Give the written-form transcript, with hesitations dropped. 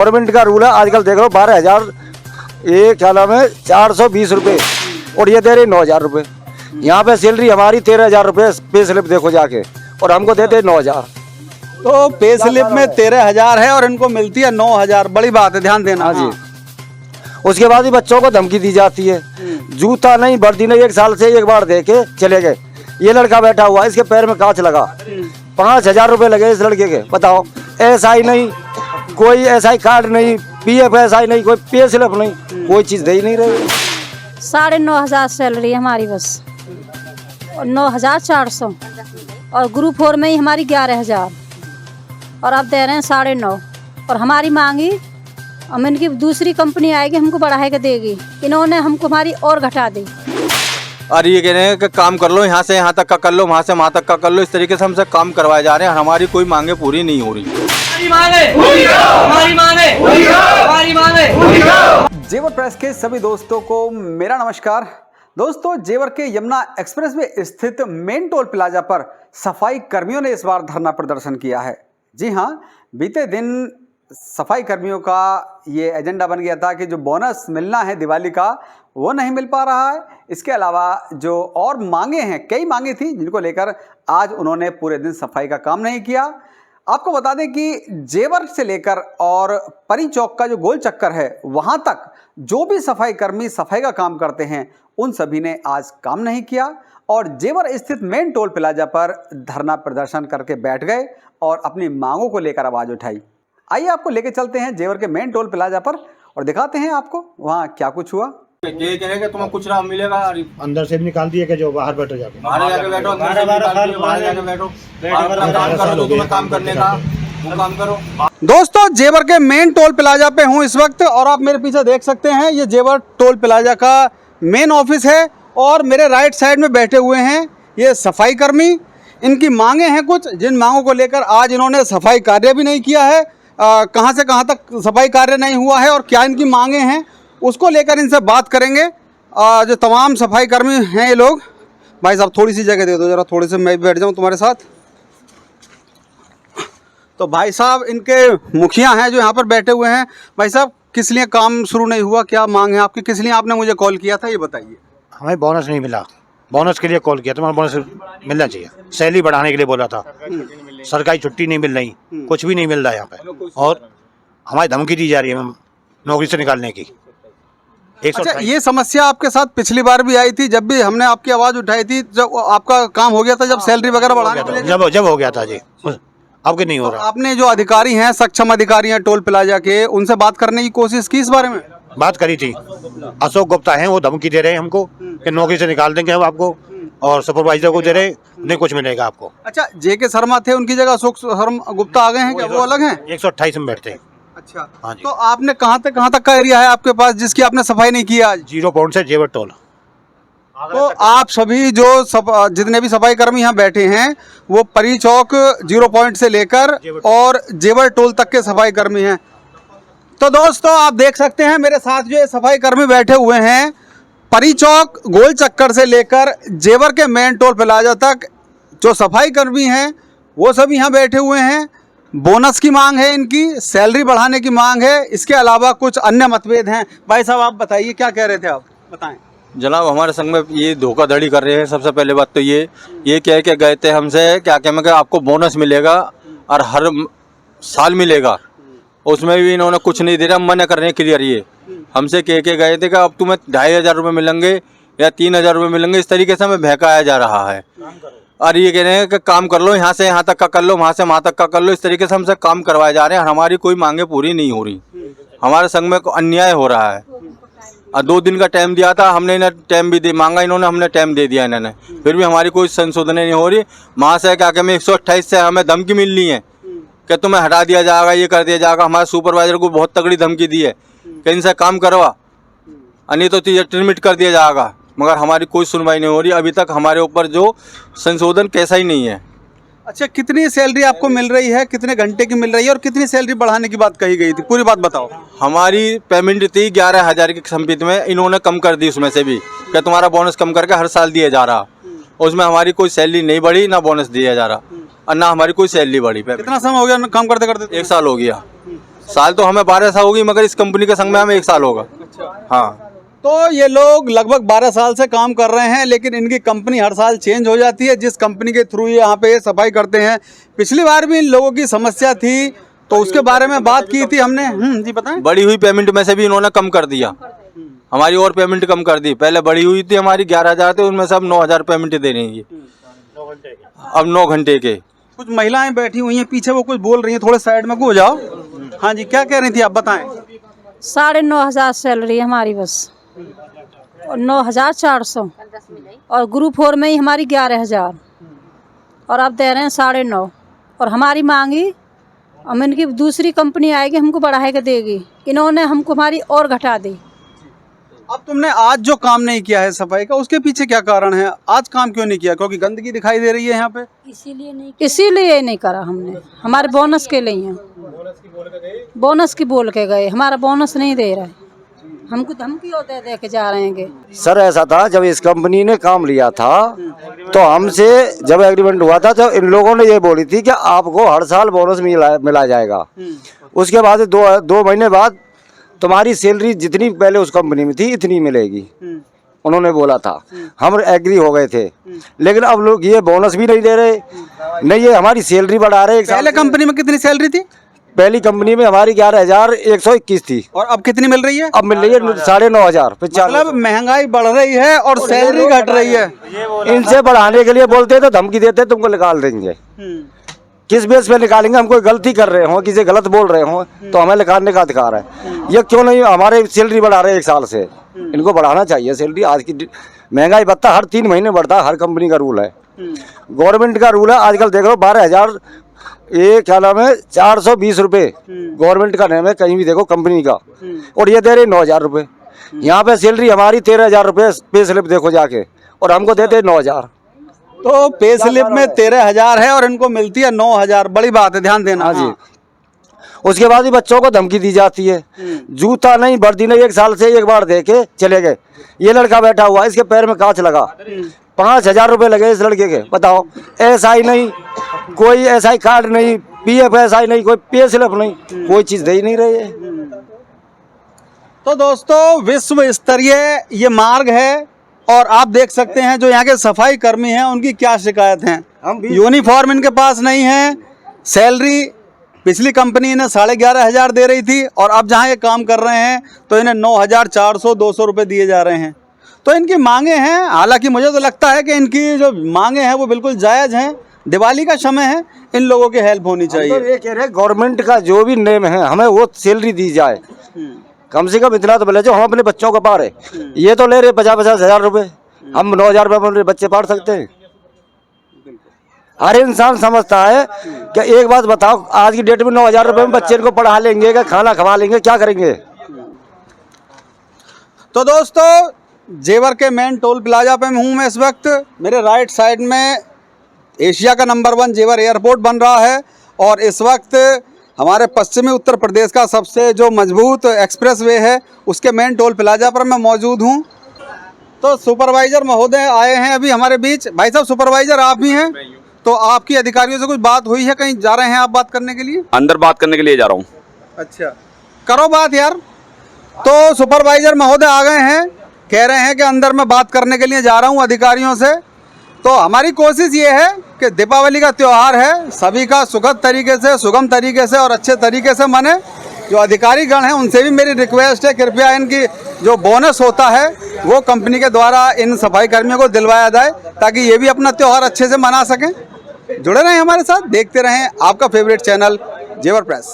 Government का rule है आजकल देख लो 12,000 ये क्या नाम है 420 रुपये और ये दे रहे 9,000 रुपये। यहाँ पे सैलरी हमारी 13,000 रुपये पे स्लिप देखो जाके और हमको देते 9,000। तो पे स्लिप में 13,000 है और इनको मिलती है 9,000। बड़ी बात है, ध्यान देना। हाँ जी। उसके बाद ही बच्चों को धमकी दी जाती है, जूता नहीं वर्दी नहीं, 1 साल से एक बार दे के चले गए। ये लड़का बैठा हुआ इसके पैर में कांच लगा, 5,000 रुपये लगे इस लड़के के। बताओ, SI नहीं, कोई SI कार्ड नहीं, PF SI नहीं, कोई पे स्लिप नहीं, कोई चीज़ दे ही नहीं रही। 9,500 सैलरी हमारी बस, और 9,400 और ग्रुप 4 में ही हमारी 11,000 और अब दे रहे हैं 9,500। और हमारी मांगी हम इनकी दूसरी कंपनी आएगी हमको बढ़ा के देगी, इन्होंने हमको हमारी और घटा दी। और ये कह रहे हैं कि काम कर लो, यहाँ से यहाँ तक का कर लो, वहाँ से वहाँ तक का कर लो। इस तरीके से हमसे काम करवाए जा रहे हैं। हमारी कोई मांगे पूरी नहीं हो रही। जेवर प्रेस के सभी दोस्तों को मेरा नमस्कार। दोस्तों, जेवर के यमुना एक्सप्रेस में स्थित मेन टोल प्लाजा पर सफाई कर्मियों ने इस बार धरना प्रदर्शन किया है। जी हाँ, बीते दिन सफाई कर्मियों का ये एजेंडा बन गया था कि जो बोनस मिलना है दिवाली का वो नहीं मिल पा रहा है। इसके अलावा जो और मांगे हैं, कई मांगे थी जिनको लेकर आज उन्होंने पूरे दिन सफाई का काम नहीं किया। आपको बता दें कि जेवर से लेकर और परी चौक का जो गोल चक्कर है वहाँ तक जो भी सफाई कर्मी सफाई का काम करते हैं उन सभी ने आज काम नहीं किया और जेवर स्थित मेन टोल प्लाजा पर धरना प्रदर्शन करके बैठ गए और अपनी मांगों को लेकर आवाज़ उठाई। आइए आपको लेके चलते हैं जेवर के मेन टोल प्लाजा पर और दिखाते हैं आपको वहाँ क्या कुछ हुआ। ये कह रहे हैं कि तुम्हें कुछ ना मिलेगा, अंदर से भी निकाल दिए कि जो बाहर बैठो जाके, बाहर जाके बैठो, बाहर जाके बैठो, काम करो तो तुम्हें काम करने का वो काम करो। दोस्तों, जेवर के मेन टोल प्लाजा पे हूँ इस वक्त और आप मेरे पीछे देख सकते हैं ये जेवर टोल प्लाजा का मेन ऑफिस है और मेरे राइट साइड में बैठे हुए हैं ये सफाई कर्मी। इनकी मांगे हैं कुछ, जिन मांगों को लेकर आज इन्होंने सफाई कार्य भी नहीं किया है। कहाँ से कहाँ तक सफाई कार्य नहीं हुआ है और क्या इनकी मांगे हैं उसको लेकर इनसे बात करेंगे। जो तमाम सफाई कर्मी हैं ये लोग, भाई साहब थोड़ी सी जगह दे दो जरा, थोड़ी सी मैं भी बैठ जाऊँ तुम्हारे साथ। तो भाई साहब इनके मुखिया हैं जो यहाँ पर बैठे हुए हैं। भाई साहब, किस लिए काम शुरू नहीं हुआ, क्या मांग है आपकी, किस लिए आपने मुझे कॉल किया था ये बताइए। हमें बोनस नहीं मिला, बोनस के लिए कॉल किया। तुम्हारा बोनस मिलना चाहिए, सैलरी बढ़ाने के लिए बोला था। सरकारी छुट्टी नहीं मिल रही, कुछ भी नहीं मिल रहा यहाँ पे और हमारी धमकी दी जा रही है नौकरी से निकालने की। अच्छा, ये समस्या आपके साथ पिछली बार भी आई थी जब भी हमने आपकी आवाज़ उठाई थी, जब आपका काम हो गया था, जब सैलरी वगैरह बढ़ाने के लिए जब हो गया था जी, अब के नहीं हो रहा। आपने जो अधिकारी हैं, सक्षम अधिकारी हैं टोल प्लाजा के, उनसे बात करने की कोशिश की इस बारे में? बात करी थी, अशोक गुप्ता हैं, वो धमकी दे रहे हैं हमको कि नौकरी से निकाल देंगे हम आपको, और सुपरवाइजर को दे रहे नहीं कुछ मिलेगा आपको। अच्छा, JK शर्मा थे, उनकी जगह अशोक गुप्ता आ गए हैं क्या, वो अलग हैं? 128 में बैठते हैं। अच्छा, हाँ जी। तो आपने कहाँ तक का एरिया है आपके पास जिसकी आपने सफाई नहीं की आज? 0 पॉइंट से जेवर टोल। तो आप सभी जो जितने भी सफाई कर्मी यहाँ बैठे हैं वो परी चौक 0 पॉइंट से लेकर और जेवर टोल तक के सफाई कर्मी हैं। तो दोस्तों, आप देख सकते हैं मेरे साथ जो सफाई कर्मी बैठे हुए हैं, परी चौक गोल चक्कर से लेकर जेवर के मेन टोल प्लाजा तक जो सफाई कर्मी हैं वो सभी यहाँ बैठे हुए हैं। बोनस की मांग है इनकी, सैलरी बढ़ाने की मांग है, इसके अलावा कुछ अन्य मतभेद हैं। भाई साहब, आप बताइए क्या कह रहे थे, आप बताएं। जनाब, हमारे संग में ये धोखाधड़ी कर रहे हैं। सबसे पहले बात तो ये कह के गए थे हमसे क्या मैं आपको बोनस मिलेगा और हर साल मिलेगा, उसमें भी इन्होंने कुछ नहीं दे रहा, मना कर रहे हैं क्लियर। ये हमसे कह के गए थे कि अब तुम्हें 2,500 रुपये मिलेंगे या 3,000 रुपये मिलेंगे। इस तरीके से हमें बहकाया जा रहा है और ये कह रहे हैं कि काम कर लो, यहाँ से यहाँ तक का कर लो, वहाँ से वहाँ तक का कर लो। इस तरीके से हमसे काम करवाए जा रहे हैं। हमारी कोई मांगे पूरी नहीं हो रही, हमारे संग में अन्याय हो रहा है। और 2 दिन का टाइम दिया था हमने, इन्हें टाइम भी दे मांगा इन्होंने, हमने टाइम दे दिया इन्होंने, फिर भी हमारी कोई संशोधन नहीं हो रही। वहाँ से क्या कि 128 से हमें धमकी मिल रही है कि तुम्हें हटा दिया जाएगा, ये कर दिया जाएगा। हमारे सुपरवाइजर को बहुत तगड़ी धमकी दी है कि इनसे काम करवा, नहीं तो टर्मिनेट कर दिया जाएगा, मगर हमारी कोई सुनवाई नहीं हो रही। अभी तक हमारे ऊपर जो संशोधन कैसा ही नहीं है। अच्छा, कितनी सैलरी आपको मिल रही है, कितने घंटे की मिल रही है और कितनी सैलरी बढ़ाने की बात कही गई थी, पूरी बात बताओ। हमारी पेमेंट थी 11,000 की संपत्ति में, इन्होंने कम कर दी उसमें से भी कि तुम्हारा बोनस कम करके हर साल दिया जा रहा। उसमें हमारी कोई सैलरी नहीं बढ़ी, ना बोनस दिया जा रहा और ना हमारी कोई सैलरी बढ़ी। कितना समय हो गया काम करते करते? 1 साल हो गया। साल तो हमें 12 साल होगी, मगर इस कंपनी के संग में हमें 1 साल होगा। हाँ, तो ये लोग लगभग 12 साल से काम कर रहे हैं, लेकिन इनकी कंपनी हर साल चेंज हो जाती है। जिस कंपनी के थ्रू ये यहाँ पे सफाई करते हैं, पिछली बार भी इन लोगों की समस्या थी, तो उसके बारे में बात की थी हमने। जी बताएं। बढ़ी हुई पेमेंट में से भी इन्होंने कम कर दिया, हमारी और पेमेंट कम कर दी। पहले बढ़ी हुई थी हमारी 11,000 थे, उनमें से अब 9,000 पेमेंट दे रही है, अब 9 घंटे के। कुछ महिलाएं बैठी हुई हैं पीछे, वो कुछ बोल रही हैं, थोड़े साइड में हो जाओ। हाँ जी, क्या कह रही थी आप बताएं। 9,500 सैलरी हमारी बस, और 9,400, और ग्रुप 4 में ही हमारी 11,000, और अब दे रहे हैं 9,500। और हमारी मांगी, हम इनकी दूसरी कंपनी आएगी हमको बढ़ा के देगी, इन्होंने हमको हमारी और घटा दी। अब तुमने आज जो काम नहीं किया है सफाई का, उसके पीछे क्या कारण है? आज काम क्यों नहीं किया? क्योंकि गंदगी दिखाई दे रही है यहाँ पे, इसीलिए नहीं करा हमने। हमारे बोनस के लिए, बोनस की बोल के गए, हमारा बोनस नहीं दे रहा है, हमको धमकी और दे के जा रहे हैं। सर ऐसा था, जब इस कंपनी ने काम लिया था तो हमसे जब एग्रीमेंट हुआ था तो इन लोगों ने ये बोली थी कि आपको हर साल बोनस मिला जाएगा। उसके बाद 2 महीने बाद तुम्हारी सैलरी जितनी पहले उस कंपनी में थी इतनी मिलेगी, उन्होंने बोला था। हम एग्री हो गए थे, लेकिन अब लोग ये बोनस भी नहीं दे रहे, नहीं ये हमारी सैलरी बढ़ा रहे। पहले कंपनी में कितनी सैलरी थी? पहली कंपनी में हमारी 11,121 थी, और अब कितनी मिल रही है? अब मिल रही है 9,500। मतलब महंगाई बढ़ रही है और सैलरी घट रही है। इनसे बढ़ाने के लिए बोलते हैं तो धमकी देते हैं तुमको निकाल देंगे। किस बेस पे निकालेंगे? हम कोई गलती कर रहे हो, किसी गलत बोल रहे हो तो हमें निकालने का अधिकार है। ये क्यों नहीं हमारे सैलरी बढ़ा रहे 1 साल से? इनको बढ़ाना चाहिए सैलरी। आज की महंगाई भत्ता हर 3 महीने बढ़ता है, हर कंपनी का रूल है, गवर्नमेंट का रूल है। आजकल देख लो 12,000, ये क्या नाम है, 420 रुपये गवर्नमेंट का नेम है, कहीं भी देखो कंपनी का, और ये दे रहे 9,000 रुपये। यहाँ पे सैलरी हमारी 13,000 रुपये पे स्लिप देखो जाके, और हमको देते 9,000। तो पे स्लिप में 13,000 है और इनको मिलती है 9,000। बड़ी बात है, ध्यान देना। हाँ जी। उसके बाद ही बच्चों को धमकी दी जाती है, जूता नहीं, वर्दी नहीं, 1 साल से 1 बार दे के चले गए। ये लड़का बैठा हुआ, इसके पैर में कांच लगा, 5,000 रुपये लगे इस लड़के के। बताओ, SI नहीं, कोई SI कार्ड नहीं, PFSI नहीं, कोई पे स्लिप नहीं, कोई चीज दे ही नहीं रही है। तो दोस्तों, विश्व स्तरीय ये मार्ग है, और आप देख सकते हैं जो यहाँ के सफाई कर्मी हैं उनकी क्या शिकायत है। यूनिफॉर्म इनके पास नहीं है, सैलरी पिछली कंपनी इन्हें 11,500 दे रही थी, और अब जहाँ ये काम कर रहे हैं तो इन्हें 9,400-200 रुपये दिए जा रहे हैं। तो इनकी मांगे हैं, हालांकि मुझे तो लगता है कि इनकी जो मांगे हैं वो बिल्कुल जायज़ हैं। दिवाली का समय है, इन लोगों की हेल्प होनी चाहिए। तो ये कह रहे गवर्नमेंट का जो भी नेम है हमें वो सैलरी दी जाए, कम से कम इतना तो बोले जो हम अपने बच्चों को पारे। ये तो ले रहे 50-50 हज़ार रुपये, हम 9,000 रुपये में बच्चे पार सकते हैं? हर इंसान समझता है कि एक बात बताओ, आज की डेट में 9,000 रुपये में बच्चे को पढ़ा लेंगे, क्या खाना खवा लेंगे, क्या करेंगे? तो दोस्तों, जेवर के मेन टोल प्लाजा पे हूँ मैं इस वक्त। मेरे राइट साइड में एशिया का नंबर 1 जेवर एयरपोर्ट बन रहा है, और इस वक्त हमारे पश्चिमी उत्तर प्रदेश का सबसे जो मजबूत एक्सप्रेसवे है उसके मेन टोल प्लाजा पर मैं मौजूद हूँ। तो सुपरवाइजर महोदय आए हैं अभी हमारे बीच। भाई साहब, सुपरवाइजर आप ही हैं? तो आपकी अधिकारियों से कुछ बात हुई है? कहीं जा रहे हैं आप बात करने के लिए? अंदर बात करने के लिए जा रहा हूँ। अच्छा, करो बात यार। तो सुपरवाइजर महोदय आ गए हैं, कह रहे हैं कि अंदर मैं बात करने के लिए जा रहा हूँ अधिकारियों से। तो हमारी कोशिश ये है कि दीपावली का त्यौहार है, सभी का सुखद तरीके से, सुगम तरीके से और अच्छे तरीके से मने। जो अधिकारी गण हैं उनसे भी मेरी रिक्वेस्ट है, कृपया इनकी जो बोनस होता है वो कंपनी के द्वारा इन सफाई कर्मियों को दिलवाया जाए, ताकि ये भी अपना त्यौहार अच्छे से मना सकें। जुड़े रहें हमारे साथ, देखते रहें आपका फेवरेट चैनल जेवर प्रेस।